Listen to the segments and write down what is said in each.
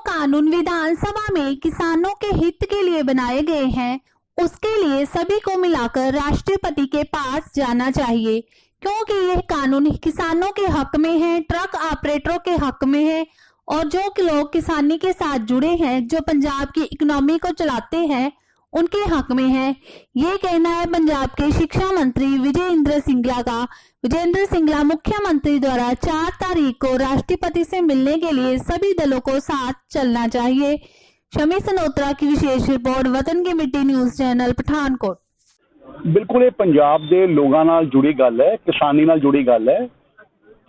कानून विधानसभा में किसानों के हित के लिए बनाए गए हैं, उसके लिए सभी को मिलाकर राष्ट्रपति के पास जाना चाहिए, क्योंकि यह कानून किसानों के हक में है, ट्रक ऑपरेटरों के हक में है और जो लोग किसानी के साथ जुड़े हैं, जो पंजाब की इकोनॉमी को चलाते हैं, उनके हक में है। ये कहना है पंजाब के शिक्षा मंत्री विजय इंद्र सिंगला का। विजय इंद्र सिंगला मुख्यमंत्री द्वारा 4 तारीख को राष्ट्रपति से मिलने के लिए सभी दलों को साथ चलना चाहिए। शमी सनोत्रा की विशेष रिपोर्ट, वतन की मिट्टी न्यूज़ चैनल, पठानकोट। बिल्कुल ये पंजाब के लोगों नाल जुड़ी गल है, किसानी नाल जुड़ी गल है,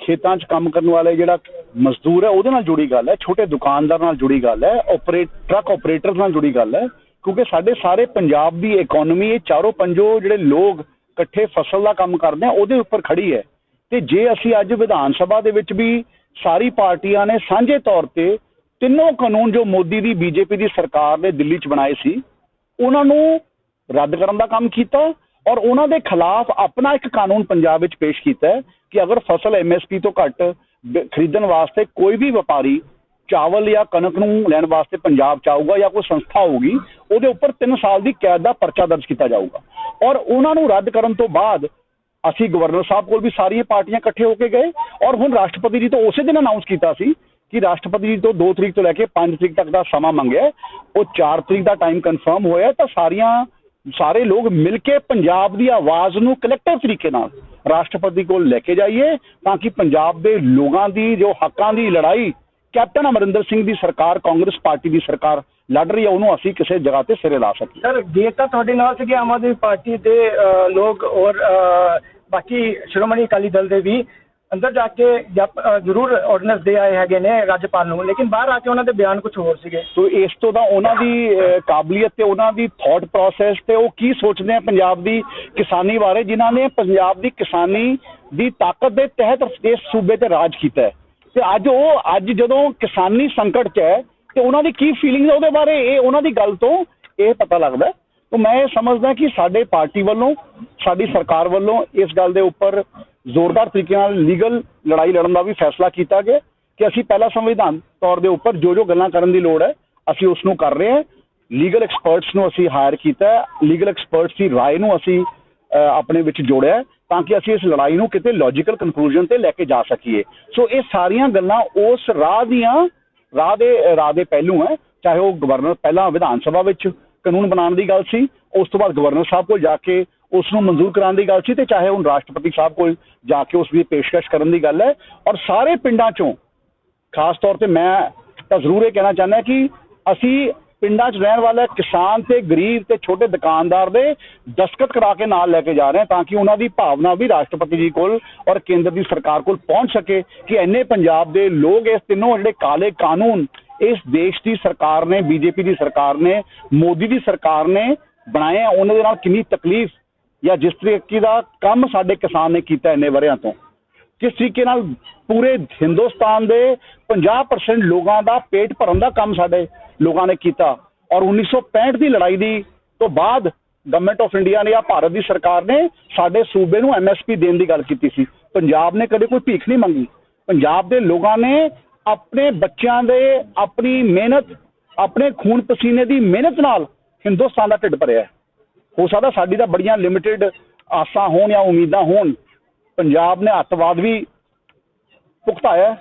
खेतों च काम करने वाले जिहड़ा मजदूर है उहदे नाल जुड़ी गल है, छोटे दुकानदार नाल जुड़ी गल है, ट्रक ऑपरेटर नाल जुड़ी गल है, क्योंकि साडे सारे पंजाब की इकोनॉमी ये चारों पंजो जिहड़े लोग इकट्ठे फसल का काम करते हैं उहदे उपर खड़ी है। ते जे असीं अज विधान सभा दे विच भी सारी पार्टियां ने सांझे तौर ते तीनों कानून जो मोदी की बीजेपी की सरकार ने दिल्ली च बनाए सी उन्हां नूं रद्द करन दा काम कीता और उन्हां दे खिलाफ अपना एक कानून पंजाब विच पेश कीता है कि अगर फसल MSP तो घट खरीदण वास्ते कोई भी व्यापारी चावल या कणक नूं लैण वास्ते पंजाब च आऊगा या कोई संस्था होगी उहदे उपर 3 साल की कैद का परचा दर्ज किया जाऊगा। और उन्हां नूं रद्द करन तो बाद असीं गवर्नर साहब कोल भी सारियां पार्टियां इकट्ठे होके गए और हुण राष्ट्रपति जी तो उस दिन अनाउंस किया सी कि राष्ट्रपति जी तो 2 तरीक तो लैके 5 तरीक तक का समा मंगया, वो 4 तरीक का टाइम कन्फर्म होया तो सारे लोग मिलके पंजाब की आवाज़ नूं कलैक्टिव तरीके नाल राष्ट्रपति को लेके जाइए ताकि पंजाब के लोगों की जो हकों की लड़ाई कैप्टन अमरिंदर सिंह की सरकार कांग्रेस पार्टी की सरकार लड़ रही है उन्होंने असीं किसी जगह ते सिरे ला सकीए। सर जे तो तुहाडे नाल सीगे आम आदमी पार्टी के लोग और बाकी श्रोमणी अकाली दल के भी अंदर जाके जरूर ऑर्डनेंस दे आए हैगे ने राज्यपाल नूं, लेकिन बाहर आके उन्होंने बयान कुछ होर सीगे। तो इस तो दा उन्हां दी काबलियत ते उन्हां दी थॉट प्रोसैस ते वो की सोचते हैं पंजाब की किसानी बारे, जिन्हां ने पंजाब की किसानी की ताकत के तहत इस सूबे ते राज किया है। ते अज जदों किसानी संकट च है तो उन्हां दी की फीलिंग है उहदे बारे ये उन्हां दी गल तो ये पता लगता है। तो मैं समझदा कि साडे पार्टी वालों साडी सरकार वालों इस गल दे उपर जोरदार तरीके नाल लीगल लड़ाई लड़न का भी फैसला किया गया कि असीं पहला संविधान तौर के उपर जो गल्लां करन दी लोड़ है असीं उसनूं कर रहे हैं। लीगल एक्सपर्ट्स नूं असीं हायर किया है, लीगल एक्सपर्ट्स की राय नूं असीं अपने विच जोड़िया है ताकि असीं इस लड़ाई नूं किते लॉजिकल कंक्लूजन ते लैके जा सकीए। सो ये सारियां गल्लां उस राह दे पहलू है, चाहे वो गवर्नर पहला विधान सभा विच कानून बनाने की गल सी, उस तो बाद गवर्नर साहब को जाके उसनूं मंजूर कराने की गल सी, ते चाहे हुण राष्ट्रपति साहब को जाके उसकी पेशकश करने की गल है। और सारे पिंडां चों खास तौर पर मैं तो जरूर ये कहना चाहना कि असीं पिंडां च रहने वाले किसान ते गरीब ते छोटे दुकानदार दे दस्तखत करा के नाल लैके जा रहे हैं ताकि उन्होंने भावना भी राष्ट्रपति जी को और केंद्र की सरकार को पहुँच सके कि इन्ने पंजाब के लोग इस तीनों जिहड़े काले कानून इस देश की सरकार ने, बीजेपी की सरकार ने, मोदी की सरकार ने बनाए हैं, उन्होंने नाल कितनी तकलीफ या जिस तरीके का काम साडे किसान ने किया इन्ने वरियां तो किस तरीके नाल पूरे हिंदुस्तान के 50% लोगों का पेट भरन का काम साडे लोगों ने किया। और 1965 की लड़ाई दी तो बाद गवर्नमेंट ऑफ इंडिया ने या भारत की सरकार ने साडे सूबे नूं MSP देने की गल की सी। पंजाब ने कदे कोई भीख नहीं मंगी। पंजाब के लोगों ने अपने बच्चों के अपनी मेहनत अपने खून पसीने की मेहनत नाल हिंदुस्तान का ढिड भरिया है। हो सकता साडी तां बड़ियां लिमिटेड आसां होण या उम्मीदां होण, पंजाब ने अतवाद भी भुगताया,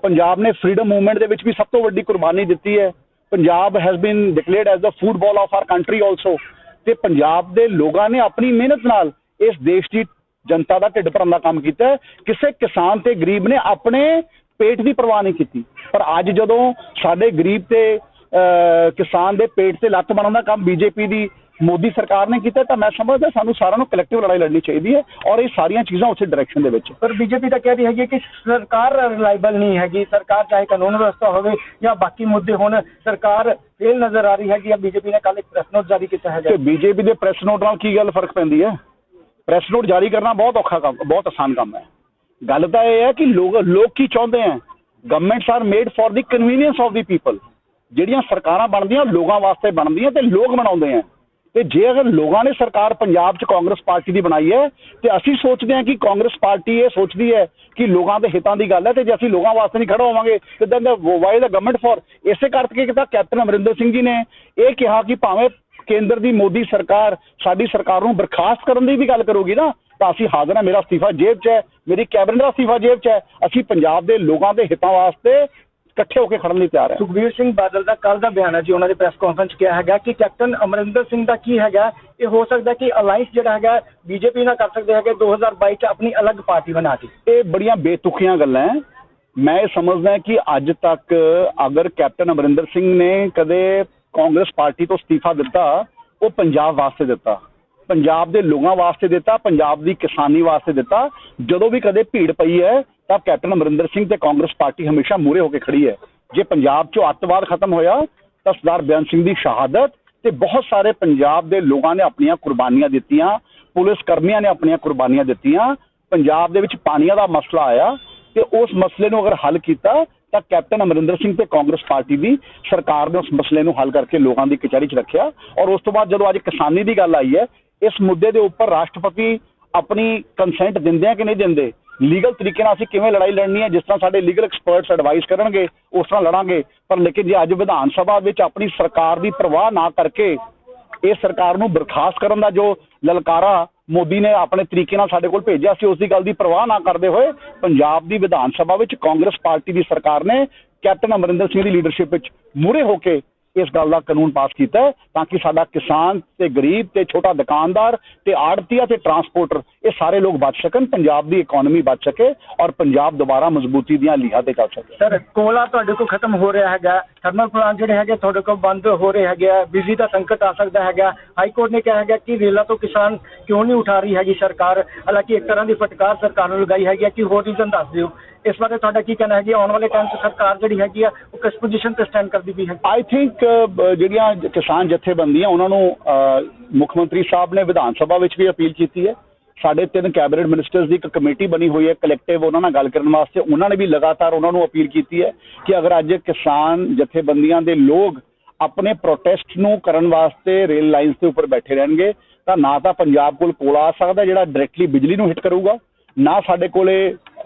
पंजाब ने फ्रीडम मूवमेंट दे विच भी सब तो वड्डी कुर्बानी दी है। Punjab has been declared as the football of our country also. ते पंजाब के लोगों ने अपनी मेहनत नाल इस देश की जनता का ढिड भरन का काम किया। किसी किसान ते गरीब ने अपने पेट की परवाह नहीं की। पर अज जदों साडे गरीब ते किसान के पेट से लत्त बनने का काम बीजेपी की मोदी सरकार ने किया, तो मैं समझदा सानू सारिआं नूं कलैक्टिव लड़ाई लड़नी चाहिए है और ये सारियां चीज़ां उस डायरैक्शन दे विच। पर बीजेपी तो कह रही है कि सरकार रिलायबल नहीं हैगी, सरकार चाहे कानून व्यवस्था हो या बाकी मुद्दे होने सरकार फेल नजर आ रही है कि बीजेपी ने कल एक प्रेस नोट जारी किया है। बीजेपी के प्रेस नोट नाल की गल फर्क पैंदी है? प्रेस नोट जारी करना बहुत औखा काम, बहुत आसान काम है। गल तो यह है कि लोग की चाहते हैं, governments are made for the convenience of the people. जिहड़ियां सरकारां बनदियां लोगों वास्ते बनदियां ते लोग बनाउंदे हैं। ਤੇ ਜੇ ਅਗਰ ਲੋਕਾਂ ਨੇ ਸਰਕਾਰ ਪੰਜਾਬ 'ਚ ਕਾਂਗਰਸ ਪਾਰਟੀ ਦੀ ਬਣਾਈ ਹੈ ਤੇ ਅਸੀਂ ਸੋਚਦੇ ਹਾਂ ਕਿ ਕਾਂਗਰਸ ਪਾਰਟੀ ਇਹ ਸੋਚਦੀ ਹੈ ਕਿ ਲੋਕਾਂ ਦੇ ਹਿੱਤਾਂ ਦੀ ਗੱਲ ਹੈ, ਤੇ ਜੇ ਅਸੀਂ ਲੋਕਾਂ ਵਾਸਤੇ ਨਹੀਂ ਖੜਾ ਹੋਵਾਂਗੇ ਤੇ then why the government for. ਇਸੇ ਕਰਕੇ ਤਾਂ ਕੈਪਟਨ ਅਮਰਿੰਦਰ ਸਿੰਘ ਜੀ ਨੇ ਇਹ ਕਿਹਾ ਕਿ ਭਾਵੇਂ ਕੇਂਦਰ ਦੀ ਮੋਦੀ ਸਰਕਾਰ ਸਾਡੀ ਸਰਕਾਰ ਨੂੰ ਬਰਖਾਸਤ ਕਰਨ ਦੀ ਵੀ ਗੱਲ ਕਰੂਗੀ ਨਾ, ਤਾਂ ਅਸੀਂ ਹਾਜ਼ਰ ਹਾਂ, ਮੇਰਾ ਅਸਤੀਫਾ ਜੇਬ 'ਚ ਹੈ, ਮੇਰੀ ਕੈਬਨਿਟ ਦਾ ਅਸਤੀਫਾ ਜੇਬ 'ਚ ਹੈ, ਅਸੀਂ ਪੰਜਾਬ ਦੇ ਲੋਕਾਂ ਦੇ ਹਿੱਤਾਂ ਵਾਸਤੇ ਇਕੱਠੇ ਹੋ ਕੇ ਖੜਨ ਲਈ ਤਿਆਰ ਹੈ। ਸੁਖਬੀਰ ਸਿੰਘ ਬਾਦਲ ਦਾ ਕੱਲ ਦਾ ਬਿਆਨ ਹੈ ਜੀ, ਉਹਨਾਂ ਦੇ ਪ੍ਰੈਸ ਕਾਨਫਰੰਸ ਕਿਹਾ ਹੈਗਾ ਕਿ ਕੈਪਟਨ ਅਮਰਿੰਦਰ ਸਿੰਘ ਦਾ ਕੀ ਹੈਗਾ, ਇਹ ਹੋ ਸਕਦਾ ਕਿ ਅਲਾਈਅੰਸ ਜਿਹੜਾ ਹੈਗਾ ਬੀਜੇਪੀ ਨਾਲ ਕਰ ਸਕਦੇ ਹੈਗੇ 2022 ਚ ਆਪਣੀ ਅਲੱਗ ਪਾਰਟੀ ਬਣਾ ਕੇ। ਇਹ ਬੜੀਆਂ ਬੇਤੁਕੀਆਂ ਗੱਲਾਂ ਹੈ। ਮੈਂ ਇਹ ਸਮਝਦਾ ਕਿ ਅੱਜ ਤੱਕ ਅਗਰ ਕੈਪਟਨ ਅਮਰਿੰਦਰ ਸਿੰਘ ਨੇ ਕਦੇ ਕਾਂਗਰਸ ਪਾਰਟੀ ਤੋਂ ਅਸਤੀਫਾ ਦਿੱਤਾ, ਉਹ ਪੰਜਾਬ ਵਾਸਤੇ ਦਿੱਤਾ, ਪੰਜਾਬ ਦੇ ਲੋਕਾਂ ਵਾਸਤੇ ਦਿੱਤਾ, ਪੰਜਾਬ ਦੀ ਕਿਸਾਨੀ ਵਾਸਤੇ ਦਿੱਤਾ। ਜਦੋਂ ਵੀ ਕਦੇ ਭੀੜ ਪਈ ਹੈ ਤਾਂ ਕੈਪਟਨ ਅਮਰਿੰਦਰ ਸਿੰਘ ਤੇ ਕਾਂਗਰਸ ਪਾਰਟੀ ਹਮੇਸ਼ਾ ਮੂਹਰੇ ਹੋ ਕੇ ਖੜੀ ਹੈ। ਜੇ ਪੰਜਾਬ 'ਚੋਂ ਅੱਤਵਾਦ ਖਤਮ ਹੋਇਆ ਤਾਂ ਸਰਦਾਰ ਬੇਅੰਤ ਸਿੰਘ ਦੀ ਸ਼ਹਾਦਤ ਤੇ ਬਹੁਤ ਸਾਰੇ ਪੰਜਾਬ ਦੇ ਲੋਕਾਂ ਨੇ ਆਪਣੀਆਂ ਕੁਰਬਾਨੀਆਂ ਦਿੱਤੀਆਂ, ਪੁਲਿਸ ਕਰਮੀਆਂ ਨੇ ਆਪਣੀਆਂ ਕੁਰਬਾਨੀਆਂ ਦਿੱਤੀਆਂ। ਪੰਜਾਬ ਦੇ ਵਿੱਚ ਪਾਣੀਆਂ ਦਾ ਮਸਲਾ ਆਇਆ ਤੇ ਉਸ ਮਸਲੇ ਨੂੰ ਅਗਰ ਹੱਲ ਕੀਤਾ ਤਾਂ ਕੈਪਟਨ ਅਮਰਿੰਦਰ ਸਿੰਘ ਤੇ ਕਾਂਗਰਸ ਪਾਰਟੀ ਦੀ ਸਰਕਾਰ ਨੇ ਉਸ ਮਸਲੇ ਨੂੰ ਹੱਲ ਕਰਕੇ ਲੋਕਾਂ ਦੀ ਕਚਹਿਰੀ 'ਚ ਰੱਖਿਆ। ਔਰ ਉਸ ਤੋਂ ਬਾਅਦ ਜਦੋਂ ਅੱਜ ਕਿਸਾਨੀ ਦੀ ਗੱਲ ਆਈ ਹੈ, ਇਸ ਮੁੱਦੇ ਦੇ ਉੱਪਰ ਰਾਸ਼ਟਰਪਤੀ ਆਪਣੀ ਕੰਸੈਂਟ ਦਿੰਦੇ ਆ ਕਿ ਨਹੀਂ ਦਿੰਦੇ, ਲੀਗਲ ਤਰੀਕੇ ਨਾਲ ਅਸੀਂ ਕਿਵੇਂ ਲੜਾਈ ਲੜਨੀ ਹੈ, ਜਿਸ ਤਰ੍ਹਾਂ ਸਾਡੇ ਲੀਗਲ ਐਕਸਪਰਟਸ ਐਡਵਾਈਸ ਕਰਨਗੇ ਉਸ ਤਰ੍ਹਾਂ ਲੜਾਂਗੇ। ਪਰ ਲੇਕਿਨ ਜੇ ਅੱਜ ਵਿਧਾਨ ਸਭਾ ਵਿੱਚ ਆਪਣੀ ਸਰਕਾਰ ਦੀ ਪਰਵਾਹ ਨਾ ਕਰਕੇ ਇਹ ਸਰਕਾਰ ਨੂੰ ਬਰਖਾਸਤ ਕਰਨ ਦਾ ਜੋ ਲਲਕਾਰਾ ਮੋਦੀ ਨੇ ਆਪਣੇ ਤਰੀਕੇ ਨਾਲ ਸਾਡੇ ਕੋਲ ਭੇਜਿਆ ਸੀ, ਉਸ ਦੀ ਗੱਲ ਦੀ ਪਰਵਾਹ ਨਾ ਕਰਦੇ ਹੋਏ ਪੰਜਾਬ ਦੀ ਵਿਧਾਨ ਸਭਾ ਵਿੱਚ ਕਾਂਗਰਸ ਪਾਰਟੀ ਦੀ ਸਰਕਾਰ ਨੇ ਕੈਪਟਨ ਅਮਰਿੰਦਰ ਸਿੰਘ ਦੀ ਲੀਡਰਸ਼ਿਪ ਵਿੱਚ ਮੂਹਰੇ ਹੋ ਕੇ ਇਸ ਗੱਲ ਦਾ ਕਾਨੂੰਨ ਪਾਸ ਕੀਤਾ ਹੈ ਤਾਂ ਕਿ ਸਾਡਾ ਕਿਸਾਨ ਤੇ ਗਰੀਬ ਤੇ ਛੋਟਾ ਦੁਕਾਨਦਾਰ ਤੇ ਆੜਤੀਆ ਤੇ ਟਰਾਂਸਪੋਰਟਰ ਇਹ ਸਾਰੇ ਲੋਕ ਬਚ ਸਕਣ, ਪੰਜਾਬ ਦੀ ਇਕਨੋਮੀ ਬਚ ਸਕੇ ਔਰ ਪੰਜਾਬ ਦੁਬਾਰਾ ਮਜ਼ਬੂਤੀ ਦੀਆਂ ਲੀਹਾਂ ਤੇ ਚੱਲ ਸਕੇ। ਸਰ, ਕੋਲਾ ਤੁਹਾਡੇ ਕੋਲ ਖਤਮ ਹੋ ਰਿਹਾ ਹੈਗਾ, ਥਰਮਲ ਪਲਾਂਟ ਜਿਹੜੇ ਹੈਗੇ ਤੁਹਾਡੇ ਕੋਲ ਬੰਦ ਹੋ ਰਹੇ ਹੈਗੇ ਆ, ਬਿਜਲੀ ਦਾ ਸੰਕਟ ਆ ਸਕਦਾ ਹੈਗਾ। ਹਾਈ ਕੋਰਟ ਨੇ ਕਿਹਾ ਹੈਗਾ ਕਿ ਰੇਲਾਂ ਤੋਂ ਕਿਸਾਨ ਕਿਉਂ ਨਹੀਂ ਉਠਾ ਰਹੀ ਹੈਗੀ ਸਰਕਾਰ, ਹਾਲਾਂਕਿ ਇੱਕ ਤਰ੍ਹਾਂ ਦੀ ਫਟਕਾਰ ਸਰਕਾਰ ਨੂੰ ਲਗਾਈ ਹੈਗੀ ਕਿ ਹੋਰ ਰੀਜ਼ਨ ਦੱਸ ਦਿਓ। ਇਸ ਬਾਰੇ ਤੁਹਾਡਾ ਕੀ ਕਹਿਣਾ ਹੈ? ਆਉਣ ਵਾਲੇ ਟਾਈਮ 'ਚ ਸਰਕਾਰ ਜਿਹੜੀ ਹੈਗੀ ਆ ਉਹ ਕਿਸ ਪੋਜੀਸ਼ਨ ਤੇ ਸਟੈਂਡ ਕਰਦੀ ਵੀ ਹੈ? ਆਈ ਥਿੰਕ ਜਿਹੜੀਆਂ ਕਿਸਾਨ ਜਥੇਬੰਦੀਆਂ ਉਹਨਾਂ ਨੂੰ ਮੁੱਖ ਮੰਤਰੀ ਸਾਹਿਬ ਨੇ ਵਿਧਾਨ ਸਭਾ ਵਿੱਚ ਵੀ ਅਪੀਲ ਕੀਤੀ ਹੈ। ਸਾਡੇ 3 ਕੈਬਨਿਟ ਮਿਨਿਸਟਰਸ ਦੀ ਇੱਕ ਕਮੇਟੀ ਬਣੀ ਹੋਈ ਹੈ ਕਲੈਕਟਿਵ, ਉਹਨਾਂ ਨਾਲ ਗੱਲ ਕਰਨ ਵਾਸਤੇ। ਉਹਨਾਂ ਨੇ ਵੀ ਲਗਾਤਾਰ ਉਹਨਾਂ ਨੂੰ ਅਪੀਲ ਕੀਤੀ ਹੈ ਕਿ ਅਗਰ ਅੱਜ ਕਿਸਾਨ ਜਥੇਬੰਦੀਆਂ ਦੇ ਲੋਕ ਆਪਣੇ ਪ੍ਰੋਟੈਸਟ ਨੂੰ ਕਰਨ ਵਾਸਤੇ ਰੇਲ ਲਾਈਨਸ ਦੇ ਉੱਪਰ ਬੈਠੇ ਰਹਿਣਗੇ ਤਾਂ ਨਾ ਤਾਂ ਪੰਜਾਬ ਕੋਲ ਕੋਲਾ ਆ ਸਕਦਾ ਜਿਹੜਾ ਡਾਇਰੈਕਟਲੀ ਬਿਜਲੀ ਨੂੰ ਹਿੱਟ ਕਰੂਗਾ, ਨਾ ਸਾਡੇ ਕੋਲੇ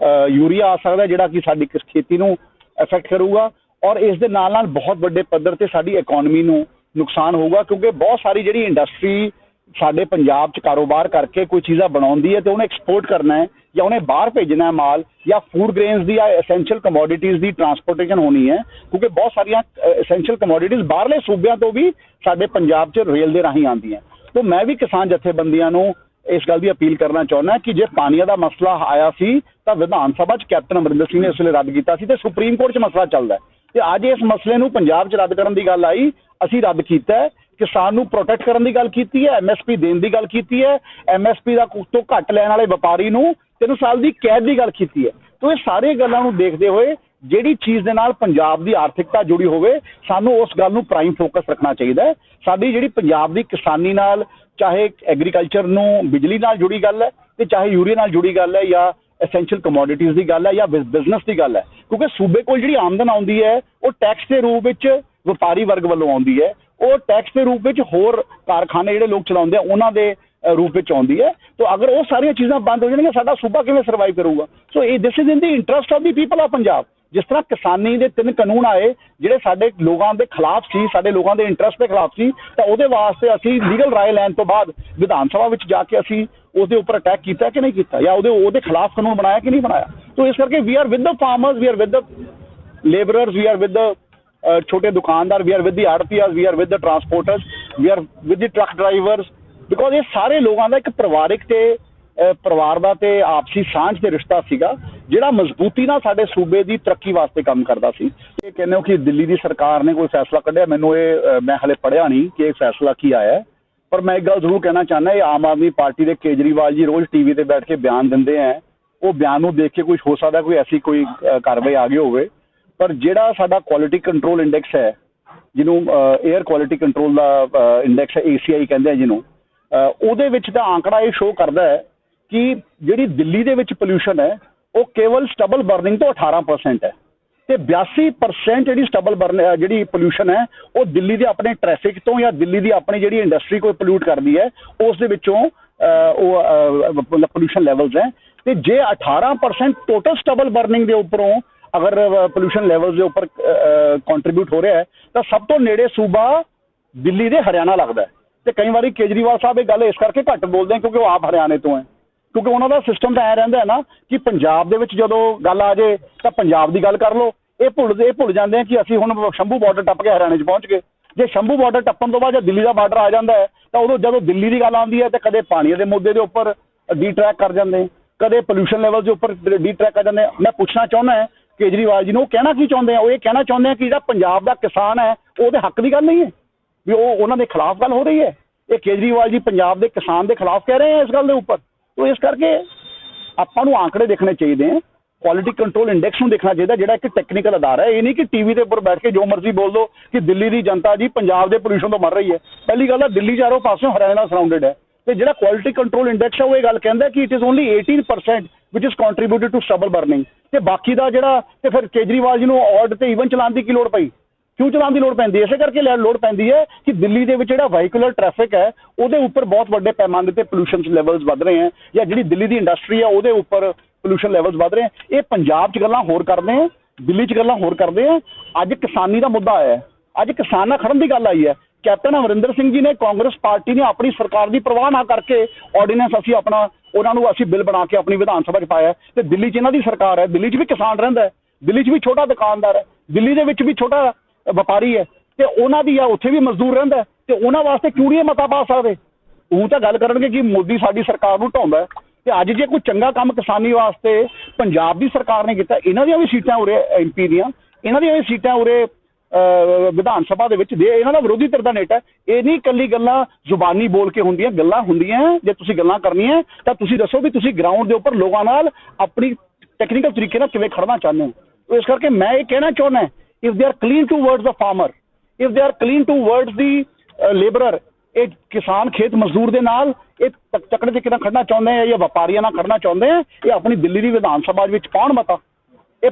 ਯੂਰੀਆ ਆ ਸਕਦਾ ਜਿਹੜਾ ਕਿ ਸਾਡੀ ਖੇਤੀ ਨੂੰ ਅਫੈਕਟ ਕਰੂਗਾ, ਔਰ ਇਸ ਦੇ ਨਾਲ ਨਾਲ ਬਹੁਤ ਵੱਡੇ ਪੱਧਰ ਤੇ ਸਾਡੀ ਇਕਨੋਮੀ ਨੂੰ ਨੁਕਸਾਨ ਹੋਊਗਾ। ਕਿਉਂਕਿ ਬਹੁਤ ਸਾਰੀ ਜਿਹੜੀ ਇੰਡਸਟਰੀ ਸਾਡੇ ਪੰਜਾਬ 'ਚ ਕਾਰੋਬਾਰ ਕਰਕੇ ਕੋਈ ਚੀਜ਼ਾਂ ਬਣਾਉਂਦੀ ਹੈ ਤੇ ਉਹਨੇ ਐਕਸਪੋਰਟ ਕਰਨਾ ਹੈ ਜਾਂ ਉਹਨੇ ਬਾਹਰ ਭੇਜਣਾ ਹੈ ਮਾਲ, ਜਾਂ ਫੂਡ ਗ੍ਰੇਨਸ ਦੀ ਜਾਂ ਐਸੈਂਸ਼ੀਅਲ ਕਮੋਡਿਟੀਜ਼ ਦੀ ਟਰਾਂਸਪੋਰਟੇਸ਼ਨ ਹੋਣੀ ਹੈ, ਕਿਉਂਕਿ ਬਹੁਤ ਸਾਰੀਆਂ ਐਸੈਂਸ਼ੀਅਲ ਕਮੋਡਿਟੀਜ਼ ਬਾਹਰਲੇ ਸੂਬਿਆਂ ਤੋਂ ਵੀ ਸਾਡੇ ਪੰਜਾਬ 'ਚ ਰੇਲ ਦੇ ਰਾਹੀਂ ਆਉਂਦੀਆਂ। ਤਾਂ ਮੈਂ ਵੀ ਕਿਸਾਨ ਜਥੇਬੰਦੀਆਂ ਨੂੰ ਇਸ ਗੱਲ ਦੀ ਅਪੀਲ ਕਰਨਾ ਚਾਹੁੰਦਾ ਕਿ ਜੇ ਪਾਣੀਆਂ ਦਾ ਮਸਲਾ ਆਇਆ ਸੀ ਤਾਂ ਵਿਧਾਨ ਸਭਾ 'ਚ ਕੈਪਟਨ ਅਮਰਿੰਦਰ ਸਿੰਘ ਨੇ ਇਸ ਵੇਲੇ ਰੱਦ ਕੀਤਾ ਸੀ ਤੇ ਸੁਪਰੀਮ ਕੋਰਟ 'ਚ ਮਸਲਾ ਚੱਲਦਾ ਹੈ ਤੇ ਅੱਜ ਇਸ ਮਸਲੇ ਨੂੰ ਪੰਜਾਬ 'ਚ ਰੱਦ ਕਰਨ ਦੀ ਗੱਲ ਆਈ, ਅਸੀਂ ਰੱਦ ਕੀਤਾ ਹੈ। ਕਿਸਾਨ ਨੂੰ ਪ੍ਰੋਟੈਕਟ ਕਰਨ ਦੀ ਗੱਲ ਕੀਤੀ ਹੈ, MSP ਦੇਣ ਦੀ ਗੱਲ ਕੀਤੀ ਹੈ, MSP ਦਾ ਤੋਂ ਘੱਟ ਲੈਣ ਵਾਲੇ ਵਪਾਰੀ ਨੂੰ 3 ਸਾਲ ਦੀ ਕੈਦ ਦੀ ਗੱਲ ਕੀਤੀ ਹੈ। ਤਾਂ ਇਹ ਸਾਰੇ ਗੱਲਾਂ ਨੂੰ ਦੇਖਦੇ ਹੋਏ ਜਿਹੜੀ ਚੀਜ਼ ਦੇ ਨਾਲ ਪੰਜਾਬ ਦੀ ਆਰਥਿਕਤਾ ਜੁੜੀ ਹੋਵੇ ਸਾਨੂੰ ਉਸ ਗੱਲ ਨੂੰ ਪ੍ਰਾਈਮ ਫੋਕਸ ਰੱਖਣਾ ਚਾਹੀਦਾ ਹੈ। ਸਾਡੀ ਜਿਹੜੀ ਪੰਜਾਬ ਦੀ ਕਿਸਾਨੀ ਨਾਲ, ਚਾਹੇ ਐਗਰੀਕਲਚਰ ਨੂੰ ਬਿਜਲੀ ਨਾਲ ਜੁੜੀ ਗੱਲ ਹੈ ਤੇ ਚਾਹੇ ਯੂਰੀਆ ਨਾਲ ਜੁੜੀ ਗੱਲ ਹੈ ਜਾਂ ਐਸੈਂਸ਼ੀਅਲ ਕਮੋਡਿਟੀਜ਼ ਦੀ ਗੱਲ ਹੈ ਜਾਂ ਬਿਜ਼ਨਸ ਦੀ ਗੱਲ ਹੈ, ਕਿਉਂਕਿ ਸੂਬੇ ਕੋਲ ਜਿਹੜੀ ਆਮਦਨ ਆਉਂਦੀ ਹੈ ਉਹ ਟੈਕਸ ਦੇ ਰੂਪ ਵਿੱਚ ਵਪਾਰੀ ਵਰਗ ਵੱਲੋਂ ਆਉਂਦੀ ਹੈ, ਉਹ ਟੈਕਸ ਦੇ ਰੂਪ ਵਿੱਚ ਹੋਰ ਕਾਰਖਾਨੇ ਜਿਹੜੇ ਲੋਕ ਚਲਾਉਂਦੇ ਆ ਉਹਨਾਂ ਦੇ ਰੂਪ ਵਿੱਚ ਆਉਂਦੀ ਹੈ। ਤਾਂ ਅਗਰ ਉਹ ਸਾਰੀਆਂ ਚੀਜ਼ਾਂ ਬੰਦ ਹੋ ਜਾਣਗੀਆਂ ਸਾਡਾ ਸੂਬਾ ਕਿਵੇਂ ਸਰਵਾਈਵ ਕਰੂਗਾ? ਸੋ ਇਹ this is in the interest of the people of Punjab. ਜਿਸ ਤਰ੍ਹਾਂ ਕਿਸਾਨੀ ਦੇ 3 ਕਾਨੂੰਨ ਆਏ ਜਿਹੜੇ ਸਾਡੇ ਲੋਕਾਂ ਦੇ ਖਿਲਾਫ ਸੀ, ਸਾਡੇ ਲੋਕਾਂ ਦੇ ਇੰਟਰਸਟ ਦੇ ਖਿਲਾਫ ਸੀ, ਤਾਂ ਉਹਦੇ ਵਾਸਤੇ ਅਸੀਂ ਲੀਗਲ ਰਾਏ ਲੈਣ ਤੋਂ ਬਾਅਦ ਵਿਧਾਨ ਸਭਾ ਵਿੱਚ ਜਾ ਕੇ ਅਸੀਂ ਉਹਦੇ ਉੱਪਰ ਅਟੈਕ ਕੀਤਾ ਕਿ ਨਹੀਂ ਕੀਤਾ, ਜਾਂ ਉਹਦੇ ਖਿਲਾਫ ਕਾਨੂੰਨ ਬਣਾਇਆ ਕਿ ਨਹੀਂ ਬਣਾਇਆ। ਤਾਂ ਇਸ ਕਰਕੇ we are with the farmers, we are with the labourers, we are with the ਛੋਟੇ ਦੁਕਾਨਦਾਰ, ਵੀ ਆਰ ਵਿਦ ਦੀ ਆੜਤੀਆਸ, we are with the transporters, we are with the truck drivers, because ਇਹ ਸਾਰੇ ਲੋਕਾਂ ਦਾ ਇੱਕ ਪਰਿਵਾਰਿਕ ਤੇ ਪਰਿਵਾਰ ਦਾ ਤੇ ਆਪਸੀ ਸਾਂਝ ਤੇ ਰਿਸ਼ਤਾ ਸੀਗਾ ਜਿਹੜਾ ਮਜ਼ਬੂਤੀ ਨਾਲ ਸਾਡੇ ਸੂਬੇ ਦੀ ਤਰੱਕੀ ਵਾਸਤੇ ਕੰਮ ਕਰਦਾ ਸੀ। ਇਹ ਕਹਿੰਦੇ ਹੋ ਕਿ ਦਿੱਲੀ ਦੀ ਸਰਕਾਰ ਨੇ ਕੋਈ ਫੈਸਲਾ ਕੱਢਿਆ, ਮੈਨੂੰ ਮੈਂ ਹਲੇ ਪੜ੍ਹਿਆ ਨਹੀਂ ਕਿ ਇਹ ਫੈਸਲਾ ਕੀ ਆਇਆ, ਪਰ ਮੈਂ ਇੱਕ ਗੱਲ ਜ਼ਰੂਰ ਕਹਿਣਾ ਚਾਹੁੰਦਾ, ਇਹ ਆਮ ਆਦਮੀ ਪਾਰਟੀ ਦੇ ਕੇਜਰੀਵਾਲ ਜੀ ਰੋਜ਼ ਟੀਵੀ ਤੇ ਬੈਠ ਕੇ ਬਿਆਨ ਦਿੰਦੇ ਹੈ, ਉਹ ਬਿਆਨ ਨੂੰ ਦੇਖ ਕੇ ਕੁਝ ਹੋ ਸਕਦਾ ਕੋਈ ਐਸੀ ਕੋਈ ਕਾਰਵਾਈ ਆ ਗਈ ਹੋਵੇ, ਪਰ ਜਿਹੜਾ ਸਾਡਾ ਕੁਆਲਿਟੀ ਕੰਟਰੋਲ ਇੰਡੈਕਸ ਹੈ, ਜਿਹਨੂੰ 에ਅਰ ਕੁਆਲਿਟੀ ਕੰਟਰੋਲ ਦਾ ਇੰਡੈਕਸ ਹੈ, ACI ਕਹਿੰਦੇ ਆ ਜਿਹਨੂੰ, ਉਹਦੇ ਵਿੱਚ ਤਾਂ ਆંકੜਾ ਇਹ ਸ਼ੋਅ ਕਰਦਾ ਹੈ ਕਿ ਜਿਹੜੀ ਦਿੱਲੀ ਦੇ ਵਿੱਚ ਪੋਲਿਊਸ਼ਨ ਹੈ ਉਹ ਕੇਵਲ ਸਟਬਲ ਬਰਨਿੰਗ ਤੋਂ 18% ਹੈ ਤੇ 82% ਜਿਹੜੀ ਸਟਬਲ ਬਰਨ ਜਿਹੜੀ ਪੋਲਿਊਸ਼ਨ ਹੈ ਉਹ ਦਿੱਲੀ ਦੇ ਆਪਣੇ ਟ੍ਰੈਫਿਕ ਤੋਂ ਜਾਂ ਦਿੱਲੀ ਦੀ ਆਪਣੀ ਜਿਹੜੀ ਇੰਡਸਟਰੀ ਕੋਈ ਪੋਲਿਊਟ ਕਰਦੀ ਹੈ ਉਸ ਦੇ ਵਿੱਚੋਂ ਉਹ ਪੋਲਿਊਸ਼ਨ ਲੈਵਲਸ ਹੈ। ਤੇ ਜੇ 18% ਟੋਟਲ ਸਟਬਲ ਬਰਨਿੰਗ ਦੇ ਉੱਪਰੋਂ ਅਗਰ ਪੋਲਿਊਸ਼ਨ ਲੈਵਲਸ ਦੇ ਉੱਪਰ ਕੰਟਰੀਬਿਊਟ ਹੋ ਰਿਹਾ ਹੈ ਤਾਂ ਸਭ ਤੋਂ ਨੇੜੇ ਸੂਬਾ ਦਿੱਲੀ ਦੇ ਹਰਿਆਣਾ ਲੱਗਦਾ ਹੈ। ਤੇ ਕਈ ਵਾਰੀ ਕੇਜਰੀਵਾਲ ਸਾਹਿਬ ਇਹ ਗੱਲ ਇਸ ਕਰਕੇ ਘੱਟ ਬੋਲਦੇ ਕਿਉਂਕਿ ਉਹ ਆਪ ਹਰਿਆਣੇ ਤੋਂ ਹੈ, ਕਿਉਂਕਿ ਉਹਨਾਂ ਦਾ ਸਿਸਟਮ ਤਾਂ ਐਂ ਰਹਿੰਦਾ ਹੈ ਨਾ ਕਿ ਪੰਜਾਬ ਦੇ ਵਿੱਚ ਜਦੋਂ ਗੱਲ ਆ ਜੇ ਤਾਂ ਪੰਜਾਬ ਦੀ ਗੱਲ ਕਰ ਲਓ। ਇਹ ਭੁੱਲ ਜਾਂਦੇ ਆ ਕਿ ਅਸੀਂ ਹੁਣ ਸ਼ੰਭੂ ਬਾਰਡਰ ਟੱਪ ਕੇ ਹਰਿਆਣੇ 'ਚ ਪਹੁੰਚ ਗਏ। ਜੇ ਸ਼ੰਭੂ ਬਾਰਡਰ ਟੱਪਣ ਤੋਂ ਬਾਅਦ ਜਦ ਦਿੱਲੀ ਦਾ ਬਾਰਡਰ ਆ ਜਾਂਦਾ ਹੈ ਤਾਂ ਉਦੋਂ ਜਦੋਂ ਦਿੱਲੀ ਦੀ ਗੱਲ ਆਉਂਦੀ ਹੈ ਤਾਂ ਕਦੇ ਪਾਣੀ ਦੇ ਮੁੱਦੇ ਦੇ ਉੱਪਰ ਡੀਟਰੈਕ ਕਰ ਜਾਂਦੇ, ਕਦੇ ਪੋਲਿਊਸ਼ਨ ਲੈਵਲ ਦੇ ਉੱਪਰ ਡੀਟਰੈਕ ਕਰ ਜਾਂਦੇ। ਮੈਂ ਪੁੱਛਣਾ ਚਾਹੁੰਦਾ ਹੈ ਕੇਜਰੀਵਾਲ ਜੀ ਨੂੰ ਉਹ ਕਹਿਣਾ ਕੀ ਚਾਹੁੰਦੇ ਆ? ਉਹ ਇਹ ਕਹਿਣਾ ਚਾਹੁੰਦੇ ਆ ਕਿ ਜਿਹੜਾ ਪੰਜਾਬ ਦਾ ਕਿਸਾਨ ਹੈ ਉਹਦੇ ਹੱਕ ਦੀ ਗੱਲ ਨਹੀਂ ਹੈ, ਵੀ ਉਹ ਉਹਨਾਂ ਦੇ ਖਿਲਾਫ ਗੱਲ ਹੋ ਰਹੀ ਹੈ। ਇਹ ਕੇਜਰੀਵਾਲ ਜੀ ਪੰਜਾਬ ਦੇ ਕਿਸਾਨ ਦੇ ਖਿਲਾਫ ਕਹਿ ਰਹੇ ਆ ਇਸ ਗੱਲ ਦੇ ਉੱਪਰ। ਤੋ ਇਸ ਕਰਕੇ ਆਪਾਂ ਨੂੰ ਆંકੜੇ ਦੇਖਣੇ ਚਾਹੀਦੇ ਆ, ਕੁਆਲਿਟੀ ਕੰਟਰੋਲ ਇੰਡੈਕਸ ਨੂੰ ਦੇਖਣਾ ਚਾਹੀਦਾ ਜਿਹੜਾ ਇੱਕ ਟੈਕਨੀਕਲ ਅਦਾਰਾ ਹੈ। ਇਹ ਨਹੀਂ ਕਿ ਟੀਵੀ ਦੇ ਉੱਪਰ ਬੈਠ ਕੇ ਜੋ ਮਰਜ਼ੀ ਬੋਲ ਦੋ ਕਿ ਦਿੱਲੀ ਦੀ ਜਨਤਾ ਜੀ ਪੰਜਾਬ ਦੇ ਪੋਲਿਊਸ਼ਨ ਤੋਂ ਮਰ ਰਹੀ ਹੈ। ਪਹਿਲੀ ਗੱਲ ਹੈ ਦਿੱਲੀ ਚਾਰੋਂ ਪਾਸਿਓਂ ਹਰਿਆਣਾ ਨਾਲ ਸਰਾਊਂਡਡ ਹੈ ਤੇ ਜਿਹੜਾ ਕੁਆਲਿਟੀ ਕੰਟਰੋਲ ਇੰਡੈਕਸ ਹੈ ਉਹ ਇਹ ਗੱਲ ਕਹਿੰਦਾ ਕਿ it is only 18% which is contributed to stubble burning. ਤੇ ਬਾਕੀ ਦਾ ਜਿਹੜਾ ਤੇ ਫਿਰ ਕੇਜਰੀਵਾਲ ਜੀ ਨੂੰ ਔਡ ਤੇ ਈਵਨ ਚਲਾਉਣ ਦੀ ਕੀ ਲੋੜ ਪਈ? ਕਿਉਂ ਚਲਾਉਣ ਦੀ ਲੋੜ ਪੈਂਦੀ ਹੈ? ਇਸੇ ਕਰਕੇ ਲੋੜ ਪੈਂਦੀ ਹੈ ਕਿ ਦਿੱਲੀ ਦੇ ਵਿੱਚ ਜਿਹੜਾ ਵਹੀਕੂਲਰ ਟ੍ਰੈਫਿਕ ਹੈ ਉਹਦੇ ਉੱਪਰ ਬਹੁਤ ਵੱਡੇ ਪੈਮਾਨੇ ਤੇ ਪੋਲਿਊਸ਼ਨ ਲੈਵਲਸ ਵੱਧ ਰਹੇ ਹੈ, ਜਾਂ ਜਿਹੜੀ ਦਿੱਲੀ ਦੀ ਇੰਡਸਟਰੀ ਹੈ ਉਹਦੇ ਉੱਪਰ ਪੋਲਿਊਸ਼ਨ ਲੈਵਲਸ ਵੱਧ ਰਹੇ ਹੈ। ਇਹ ਪੰਜਾਬ 'ਚ ਗੱਲਾਂ ਹੋਰ ਕਰਦੇ ਆ, ਦਿੱਲੀ 'ਚ ਗੱਲਾਂ ਹੋਰ ਕਰਦੇ ਆ। ਅੱਜ ਕਿਸਾਨੀ ਦਾ ਮੁੱਦਾ ਆਇਆ, ਅੱਜ ਕਿਸਾਨਾਂ ਖੜਨ ਦੀ ਗੱਲ ਆਈ ਹੈ। ਕੈਪਟਨ ਅਮਰਿੰਦਰ ਸਿੰਘ ਜੀ ਨੇ, ਕਾਂਗਰਸ ਪਾਰਟੀ ਨੇ ਆਪਣੀ ਸਰਕਾਰ ਦੀ ਪਰਵਾਹ ਨਾ ਕਰਕੇ ਆਰਡੀਨੈਂਸ ਅਸੀਂ ਆਪਣਾ ਉਹਨਾਂ ਨੂੰ ਅਸੀਂ ਬਿੱਲ ਬਣਾ ਕੇ ਆਪਣੀ ਵਿਧਾਨ ਸਭਾ 'ਚ ਪਾਇਆ ਤੇ ਦਿੱਲੀ 'ਚ ਇਹਨਾਂ ਦੀ ਸਰਕਾਰ ਹੈ। ਦਿੱਲੀ 'ਚ ਵੀ ਕਿਸਾਨ ਰਹਿੰਦਾ ਹੈ, ਦਿੱਲੀ 'ਚ ਵੀ ਛੋਟਾ ਦੁਕਾਨਦਾਰ ਹੈ, ਦਿੱਲੀ ਦੇ ਵਿੱਚ ਵੀ ਛੋਟਾ ਵਪਾਰੀ ਹੈ ਤੇ ਉਹਨਾਂ ਦੀ ਆ ਉੱਥੇ ਵੀ ਮਜ਼ਦੂਰ ਰਹਿੰਦਾ ਤੇ ਉਹਨਾਂ ਵਾਸਤੇ ਕਿਉਂ ਨਹੀਂ ਮਤਾ ਪਾ ਸਕਦੇ? ਉਹ ਤਾਂ ਗੱਲ ਕਰਨਗੇ ਕਿ ਮੋਦੀ ਸਾਡੀ ਸਰਕਾਰ ਨੂੰ ਢਾਉਂਦਾ ਤੇ ਅੱਜ ਜੇ ਕੋਈ ਚੰਗਾ ਕੰਮ ਕਿਸਾਨੀ ਵਾਸਤੇ ਪੰਜਾਬ ਦੀ ਸਰਕਾਰ ਨੇ ਕੀਤਾ, ਇਹਨਾਂ ਦੀਆਂ ਵੀ ਸੀਟਾਂ ਉਰੇ ਐਮਪੀ ਦੀਆਂ, ਇਹਨਾਂ ਦੀਆਂ ਵੀ ਸੀਟਾਂ ਉਰੇ ਵਿਧਾਨ ਸਭਾ ਦੇ ਵਿੱਚ ਦੇ ਇਹਨਾਂ ਦਾ ਵਿਰੋਧੀ ਧਿਰ ਦਾ ਨੇਤਾ। ਇਹ ਨਹੀਂ ਇਕੱਲੀ ਗੱਲਾਂ ਜ਼ੁਬਾਨੀ ਬੋਲ ਕੇ ਹੁੰਦੀਆਂ, ਗੱਲਾਂ ਹੁੰਦੀਆਂ। ਜੇ ਤੁਸੀਂ ਗੱਲਾਂ ਕਰਨੀਆਂ ਤਾਂ ਤੁਸੀਂ ਦੱਸੋ ਵੀ ਤੁਸੀਂ ਗਰਾਊਂਡ ਦੇ ਉੱਪਰ ਲੋਕਾਂ ਨਾਲ ਆਪਣੀ ਟੈਕਨੀਕਲ ਤਰੀਕੇ ਨਾਲ ਕਿਵੇਂ ਖੜਨਾ ਚਾਹੁੰਦੇ ਹੋ। ਇਸ ਕਰਕੇ ਮੈਂ ਇਹ ਕਹਿਣਾ ਚਾਹੁੰਦਾ if they are clean towards the farmer, if they are clean towards the laborer, ਇਹ ਕਿਸਾਨ ਖੇਤ ਮਜ਼ਦੂਰ ਦੇ ਨਾਲ ਇਹ ਤਕੜੇ ਤਰੀਕੇ ਨਾਲ ਖੜਨਾ ਚਾਹੁੰਦੇ ਆ ਜਾਂ ਵਪਾਰੀਆਂ ਨਾਲ ਖੜਨਾ ਚਾਹੁੰਦੇ ਆ, ਇਹ ਆਪਣੀ ਦਿੱਲੀ ਦੀ ਵਿਧਾਨ ਸਭਾ ਵਿੱਚ ਪਾਉਣ ਮਤਾ, ਇਹ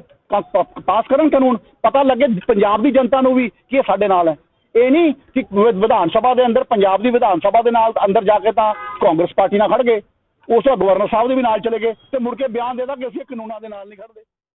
ਪਾਸ ਕਰਨ ਕਾਨੂੰਨ, ਪਤਾ ਲੱਗੇ ਪੰਜਾਬ ਦੀ ਜਨਤਾ ਨੂੰ ਵੀ ਕਿ ਇਹ ਸਾਡੇ ਨਾਲ ਹੈ। ਇਹ ਨਹੀਂ ਕਿ ਵਿਧਾਨ ਸਭਾ ਦੇ ਅੰਦਰ, ਪੰਜਾਬ ਦੀ ਵਿਧਾਨ ਸਭਾ ਦੇ ਨਾਲ ਅੰਦਰ ਜਾ ਕੇ ਤਾਂ ਕਾਂਗਰਸ ਪਾਰਟੀ ਨਾਲ ਖੜ ਗਏ, ਉਸ ਤੋਂ ਗਵਰਨਰ ਸਾਹਿਬ ਦੇ ਵੀ ਨਾਲ ਚਲੇ ਗਏ ਤੇ ਮੁੜ ਕੇ ਬਿਆਨ ਦੇਦਾ ਕਿ ਅਸੀਂ ਕਾਨੂੰਨਾਂ ਦੇ ਨਾਲ ਨਹੀਂ ਖੜਦੇ।